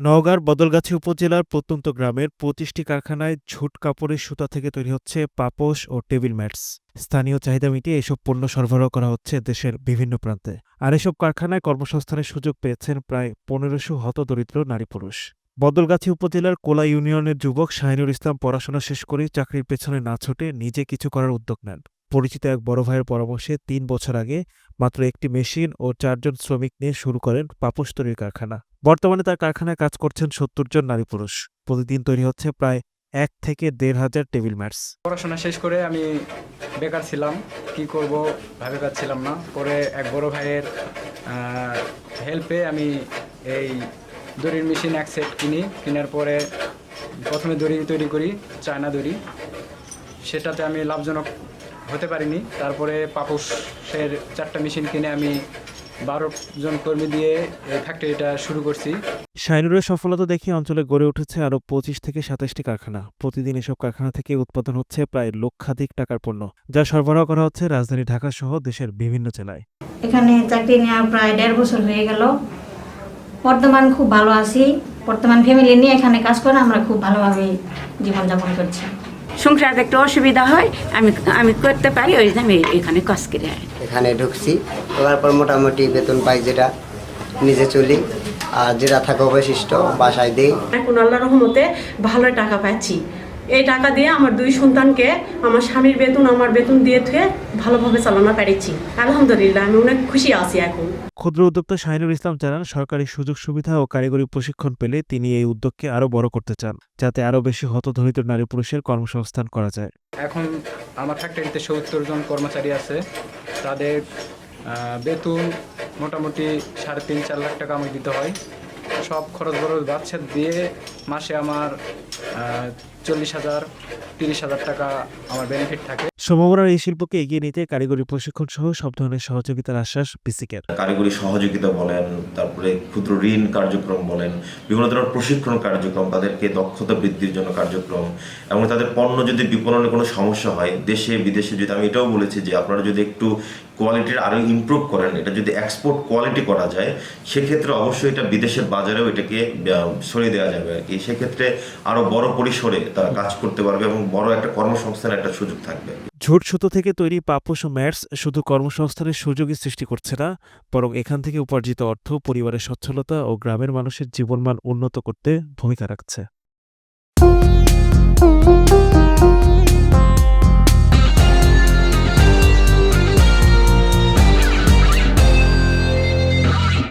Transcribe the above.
নওগাঁর বদলগাছী উপজেলার প্রত্যন্ত গ্রামের ২৫টি কারখানায় ঝুট কাপড়ের সুতা থেকে তৈরি হচ্ছে পাপোশ ও টেবিল ম্যাটস। স্থানীয় চাহিদা মিটিয়ে এসব পণ্য সরবরাহ করা হচ্ছে দেশের বিভিন্ন প্রান্তে। আর এসব কারখানায় কর্মসংস্থানের সুযোগ পেয়েছেন প্রায় ১৫০০ হতদরিদ্র নারী পুরুষ। বদলগাছী উপজেলার কোলা ইউনিয়নের যুবক শাহিনুর ইসলাম পড়াশোনা শেষ করে চাকরির পেছনে না ছুটে নিজে কিছু করার উদ্যোগ নেন। পরিচিত এক বড় ভাইয়ের পরামর্শে ৩ বছর আগে মাত্র একটি মেশিন ও ৪ জন শ্রমিক নিয়ে শুরু করেন পাপোশ তৈরির কারখানা। বর্তমানে তার কারখানায় কাজ করছেন ৭০ জন নারী পুরুষ। প্রতিদিন তৈরি হচ্ছে প্রায় ১ থেকে ১.৫ হাজার টেবিল ম্যাটস। পড়াশোনা শেষ করে আমি বেকার ছিলাম, কি করব ভাবে পাচ্ছিলাম না। পরে এক বড় ভাইয়ের হেল্পে আমি এই দড়ির মেশিন এক সেট কেনার পরে প্রথমে দড়ি তৈরি করি, চায়না দড়ি। সেটাতে আমি লাভজনক হতে পারিনি। তারপরে পাপোশের ৪টা মেশিন কিনে আমি ১২ জন কর্মী দিয়ে এই ফ্যাক্টরিটা শুরু করছি। শাহিনুরের সফলতা দেখে অঞ্চলে গড়ে উঠেছে আরও ২৫ থেকে ২৭টি কারখানা। প্রতিদিন এসব কারখানা থেকে উৎপাদন হচ্ছে প্রায় লক্ষাধিক টাকার পণ্য, যা সরবরাহ করা হচ্ছে রাজধানী ঢাকা সহ দেশের বিভিন্ন জেলায়। এখানে চাকরি নেওয়া প্রায় ১.৫ বছর হয়ে গেল। বর্তমান খুব ভালো আছি। বর্তমান ফ্যামিলি নিয়ে এখানে কাজ করে আমরা খুব ভালোভাবে জীবনযাপন করছি। সংসারে একটু অসুবিধা হয়, আমি আমি করতে পারি, ওই জন্য আমি এখানে কাজ করে। এখানে ঢুকছি, তোলার পর মোটামুটি বেতন পাই, যেটা নিজে চলি, আর যেটা থাকে অবশিষ্ট বাসায় দিই। এখন আল্লাহর রহমতে ভালো টাকা পাচ্ছি। এই টাকা দিয়ে আমার 2 সন্তানকে আমার স্বামীর বেতন আমার বেতন দিয়ে থুয়ে ভালোভাবে চালানো পেরেছি। আলহামদুলিল্লাহ, আমি অনেক খুশি আছি এখন। ক্ষুদ্র উদ্যোক্তা শাহিনুর ইসলাম জানান, সরকারি সুযোগ সুবিধা ও কারিগরি প্রশিক্ষণ পেলে তিনি এই উদ্যোগকে আরও বড় করতে চান, যাতে আরও বেশি হতদরিদ্র নারী পুরুষের কর্মসংস্থান করা যায়। এখন আমার ফ্যাক্টরিতে ৭০ জন কর্মচারী আছে। তাদের বেতন মোটামুটি ৩.৫-৪ লাখ টাকা আমাকে দিতে হয়। সব খরচ বরচ বাচ্চা দিয়ে মাসে আমার ৪০,০০০, ৩০,০০০ টাকা আমার বেনিফিট থাকে। সম্ভাবনার এই শিল্পকে এগিয়ে নিতে কারিগরি প্রশিক্ষণ সহ সব ধরনের সহযোগিতার আশ্বাস বিসিকের। কারিগরি সহযোগিতা বলেন, তারপরে ক্ষুদ্র ঋণ কার্যক্রম বলেন, বিভিন্ন ধরনের প্রশিক্ষণ কার্যক্রম, তাদেরকে দক্ষতা বৃদ্ধির জন্য কার্যক্রম, এবং তাদের পণ্য যদি বিপণনে কোনো সমস্যা হয় দেশে বিদেশে, যদি আমি এটাও বলেছি যে আপনারা যদি একটু কোয়ালিটির আরও ইমপ্রুভ করেন, এটা যদি এক্সপোর্ট কোয়ালিটি করা যায়, সেক্ষেত্রে অবশ্যই এটা বিদেশের বাজারেও এটাকে ছড়িয়ে দেওয়া যাবে আর কি। সেক্ষেত্রে আরও বড় পরিসরে তারা কাজ করতে পারবে এবং বড় একটা কর্মসংস্থানের একটা সুযোগ থাকবে। ঝুট সুতো থেকে তৈরি পাপোশ ও ম্যাটস শুধু কর্মসংস্থানের সুযোগই সৃষ্টি করছে না, বরং এখান থেকে উপার্জিত অর্থ পরিবারের সচ্ছলতা ও গ্রামের মানুষের জীবনমান উন্নত করতে ভূমিকা রাখছে।